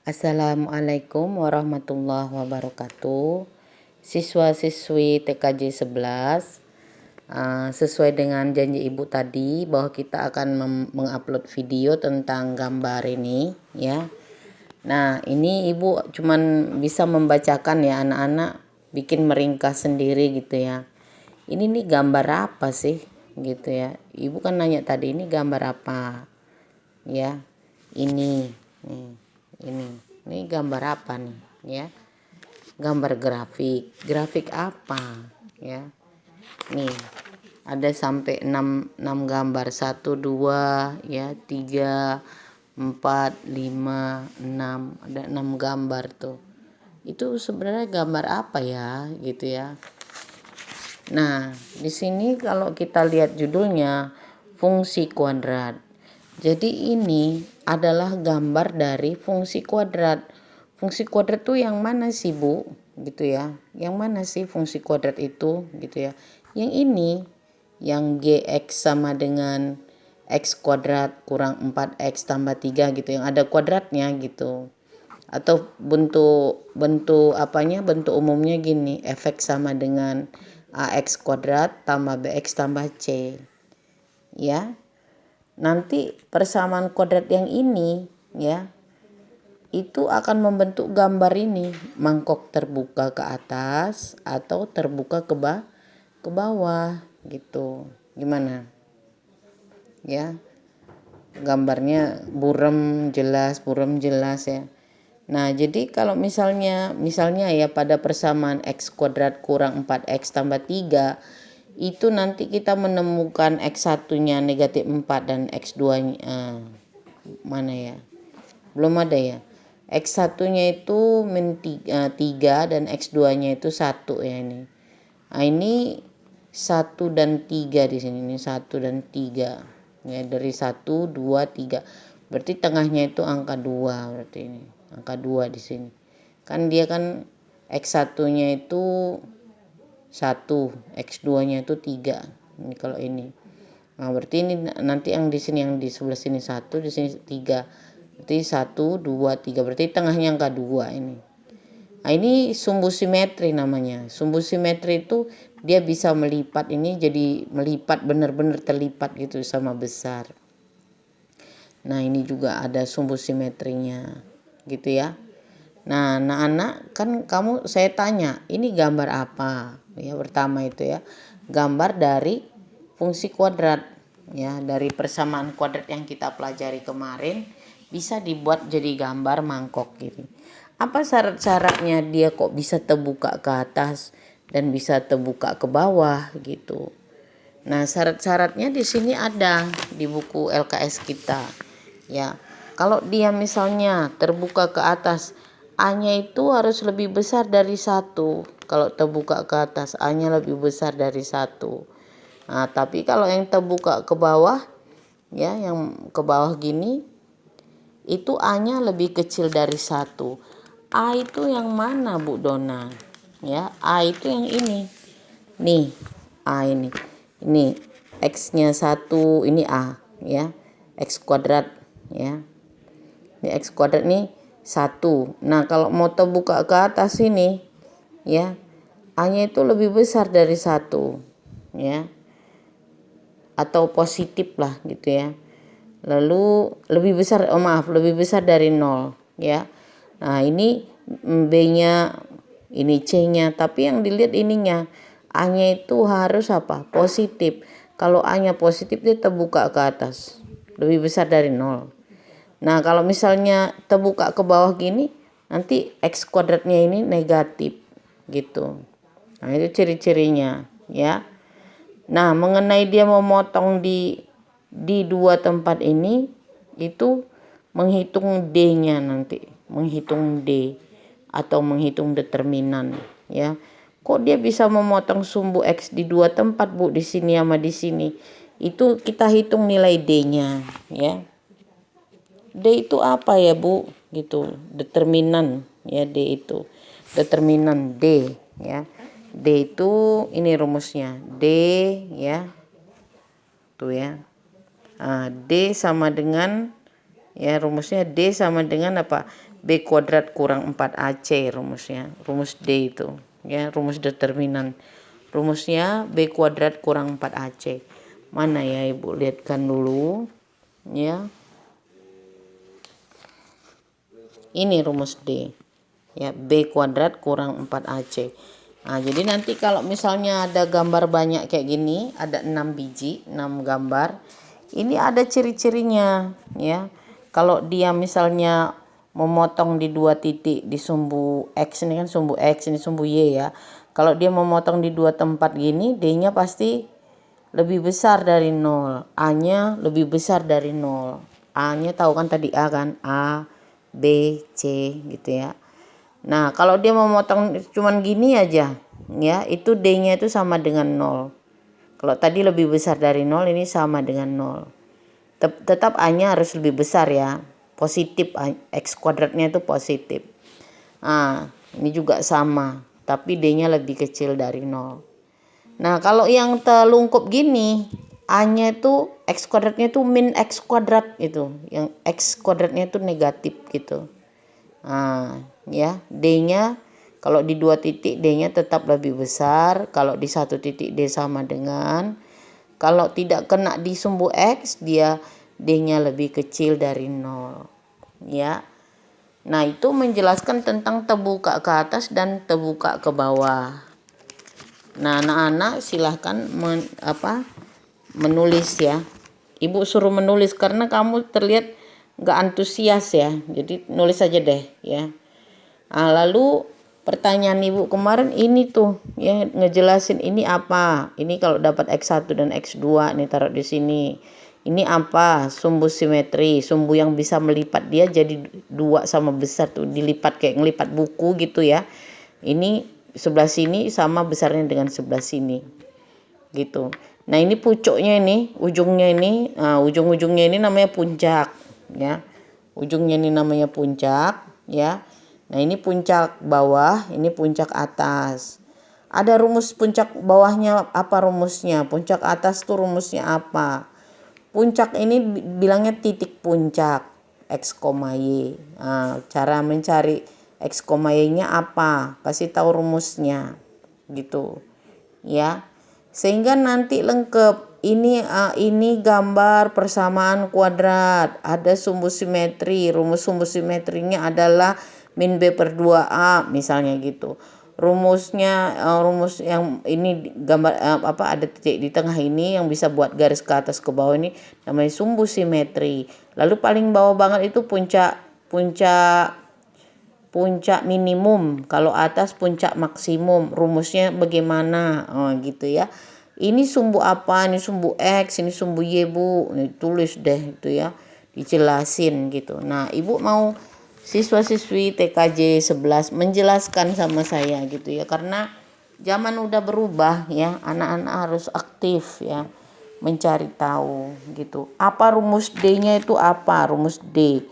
Assalamualaikum warahmatullahi wabarakatuh. Siswa-siswi TKJ 11, sesuai dengan janji Ibu tadi bahwa kita akan mengupload video tentang gambar ini ya. Nah, ini Ibu cuman bisa membacakan ya, anak-anak bikin meringkas sendiri gitu ya. Ini nih gambar apa sih gitu ya. Ibu kan nanya tadi ini gambar apa ya. Ini nih. Ini gambar apa nih ya, gambar grafik apa ya. Nih ada sampai 6 gambar, 1 2 ya 3 4 5 6, ada 6 gambar tuh. Itu sebenarnya gambar apa ya gitu ya. Nah, di sini kalau kita lihat judulnya fungsi kuadrat. Jadi ini adalah gambar dari fungsi kuadrat. Fungsi kuadrat itu yang mana sih, Bu? Gitu ya. Yang mana sih fungsi kuadrat itu gitu ya. Yang ini yang gx sama dengan x kuadrat kurang 4x tambah 3 gitu, yang ada kuadratnya gitu. Atau bentuk apanya, bentuk umumnya gini, fx sama dengan ax kuadrat tambah bx tambah c. Ya. Nanti persamaan kuadrat yang ini ya, itu akan membentuk gambar ini, mangkok terbuka ke atas atau terbuka ke bawah gitu. Gimana? Ya. Gambarnya buram jelas ya. Nah, jadi kalau misalnya ya pada persamaan x kuadrat kurang 4x tambah 3, itu nanti kita menemukan x1-nya negatif 4 dan x2-nya mana ya? Belum ada ya. X1-nya itu min 3 dan x2-nya itu 1 ya ini. Nah, ini 1 dan 3 di sini. Ini 1 dan 3. Ya, dari 1 2 3. Berarti tengahnya itu angka 2 berarti ini. Angka 2 di sini. Kan dia kan x1-nya itu 1, x2-nya itu 3. Ini kalau ini. Nah, berarti ini nanti yang di sini, yang di sebelah sini 1, di sini 3. Berarti 1 2 3. Berarti tengahnya angka 2 ini. Nah, ini sumbu simetri namanya. Sumbu simetri itu dia bisa melipat, ini jadi melipat, benar-benar terlipat gitu sama besar. Nah, ini juga ada sumbu simetrinya gitu ya. Nah, anak-anak kan saya tanya, ini gambar apa? Ya, pertama itu ya, gambar dari fungsi kuadrat ya, dari persamaan kuadrat yang kita pelajari kemarin bisa dibuat jadi gambar mangkok gitu. Apa syarat-syaratnya dia kok bisa terbuka ke atas dan bisa terbuka ke bawah gitu. Nah, syarat-syaratnya di sini ada di buku LKS kita. Ya. Kalau dia misalnya terbuka ke atas, A-nya itu harus lebih besar dari 1. Kalau terbuka ke atas, A-nya lebih besar dari 1. Nah, tapi kalau yang terbuka ke bawah, ya, yang ke bawah gini, itu A-nya lebih kecil dari 1. A itu yang mana, Bu Dona? Ya, A itu yang ini. Nih, A ini. Ini X-nya 1, ini A, ya. X kuadrat, ya. Ini X kuadrat nih 1. Nah, kalau mau terbuka ke atas ini, ya, A-nya itu lebih besar dari 1, ya. Atau positif lah gitu ya. Lalu lebih besar dari 0 ya. Nah, ini B-nya, ini C-nya, tapi yang dilihat ininya, A-nya itu harus apa? Positif. Kalau A-nya positif dia terbuka ke atas, lebih besar dari 0. Nah, kalau misalnya terbuka ke bawah gini, nanti X kuadratnya ini negatif gitu. Nah, itu ciri-cirinya ya. Nah, mengenai dia memotong di dua tempat ini, itu menghitung D-nya nanti, menghitung D atau menghitung determinan ya. Kok dia bisa memotong sumbu X di dua tempat, Bu, di sini sama di sini? Itu kita hitung nilai D-nya ya. D itu apa ya, Bu? Gitu, determinan ya, D itu. Determinan D ya. D itu ini rumusnya. D ya. Tuh ya. D sama dengan Ya, rumusnya D sama dengan apa? B kuadrat kurang 4AC rumusnya. Rumus D itu. Ya, rumus determinan. Rumusnya B kuadrat kurang 4AC. Mana ya Ibu? Lihatkan dulu. Ya. Ini rumus D. Ya, B kuadrat kurang 4AC. Nah, jadi nanti kalau misalnya ada gambar banyak kayak gini, ada 6 biji, 6 gambar. Ini ada ciri-cirinya, ya. Kalau dia misalnya memotong di 2 titik di sumbu X, ini kan sumbu X, ini sumbu Y ya. Kalau dia memotong di 2 tempat gini, D-nya pasti lebih besar dari 0. A-nya lebih besar dari 0. A-nya tahu kan tadi A kan? A, B, C gitu ya. Nah, kalau dia memotong cuman gini aja, ya, itu D-nya itu sama dengan 0. Kalau tadi lebih besar dari 0, ini sama dengan 0. Tetap A-nya harus lebih besar ya. Positif, X kuadratnya itu positif. Nah, ini juga sama, tapi D-nya lebih kecil dari 0. Nah, kalau yang telungkup gini, A-nya itu X kuadratnya itu min X kuadrat itu. Yang X kuadratnya itu negatif gitu. Nah, ya, D-nya kalau di 2 titik D-nya tetap lebih besar, kalau di 1 titik D sama dengan, kalau tidak kena di sumbu X dia D-nya lebih kecil dari 0. Ya. Nah, itu menjelaskan tentang terbuka ke atas dan terbuka ke bawah. Nah, anak-anak silahkan menulis ya. Ibu suruh menulis karena kamu terlihat nggak antusias ya. Jadi nulis aja deh ya. Nah, lalu pertanyaan Ibu kemarin ini tuh ya, ngejelasin ini apa. Ini kalau dapat X1 dan X2 nih taruh di sini. Ini apa? Sumbu simetri, sumbu yang bisa melipat dia jadi 2 sama besar tuh, dilipat kayak ngelipat buku gitu ya. Ini sebelah sini sama besarnya dengan sebelah sini. Gitu. Nah, ini pucuknya ini, ujungnya ini, ujung-ujungnya ini namanya puncak ya. Ujungnya ini namanya puncak ya. Nah, ini puncak bawah, ini puncak atas. Ada rumus puncak bawahnya apa rumusnya? Puncak atas tuh rumusnya apa? Puncak ini bilangnya titik puncak X, Y. Nah, cara mencari X, Y-nya apa? Kasih tahu rumusnya. Gitu. Ya. Sehingga nanti lengkap. Ini gambar persamaan kuadrat, ada sumbu simetri, rumus sumbu simetrinya adalah min B per 2A misalnya gitu. Rumusnya rumus yang ini gambar ada titik di tengah ini yang bisa buat garis ke atas ke bawah ini namanya sumbu simetri. Lalu paling bawah banget itu puncak minimum, kalau atas puncak maksimum. Rumusnya bagaimana? Gitu ya. Ini sumbu apa? Ini sumbu X, ini sumbu Y, Bu. Ini tulis deh itu ya. Dijelasin gitu. Nah, Ibu mau siswa-siswi TKJ 11 menjelaskan sama saya gitu ya. Karena zaman udah berubah ya. Anak-anak harus aktif ya. Mencari tahu gitu. Apa rumus D-nya itu apa? Rumus D.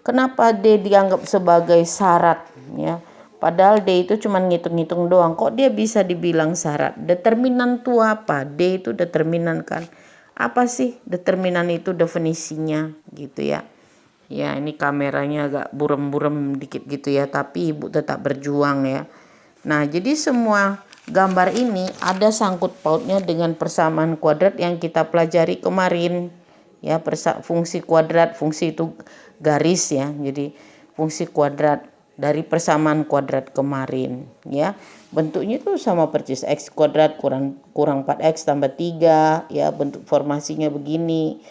Kenapa D dianggap sebagai syarat ya? Padahal D itu cuma ngitung-ngitung doang. Kok dia bisa dibilang syarat? Determinan itu apa? D itu determinan kan. Apa sih determinan itu definisinya gitu ya. Ya, ini kameranya agak burem-burem dikit gitu ya, tapi Ibu tetap berjuang ya. Nah, jadi semua gambar ini ada sangkut pautnya dengan persamaan kuadrat yang kita pelajari kemarin. Ya, fungsi kuadrat, fungsi itu garis ya. Jadi fungsi kuadrat dari persamaan kuadrat kemarin ya. Bentuknya itu sama persis X kuadrat kurang 4X tambah 3 ya, bentuk formasinya begini.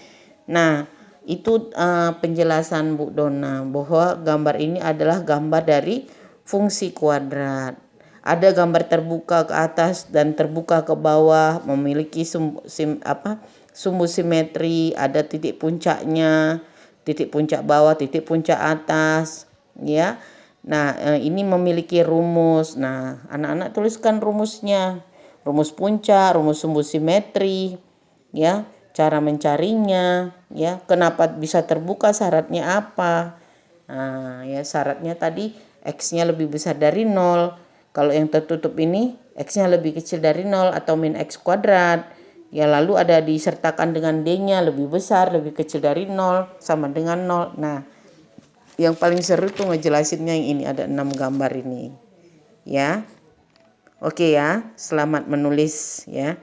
Nah, itu penjelasan Bu Dona bahwa gambar ini adalah gambar dari fungsi kuadrat. Ada gambar terbuka ke atas dan terbuka ke bawah, memiliki sumbu simetri, ada titik puncaknya, titik puncak bawah, titik puncak atas, ya. Nah, ini memiliki rumus. Nah, anak-anak tuliskan rumusnya. Rumus puncak, rumus sumbu simetri, ya, cara mencarinya, ya, kenapa bisa terbuka, syaratnya apa. Nah, ya syaratnya tadi X-nya lebih besar dari 0. Kalau yang tertutup ini X-nya lebih kecil dari 0 atau min X kuadrat. Ya, lalu ada disertakan dengan D-nya lebih besar, lebih kecil dari 0, sama dengan 0. Nah, yang paling seru tuh ngejelasinnya yang ini, ada 6 gambar ini. Ya. Oke ya, selamat menulis ya.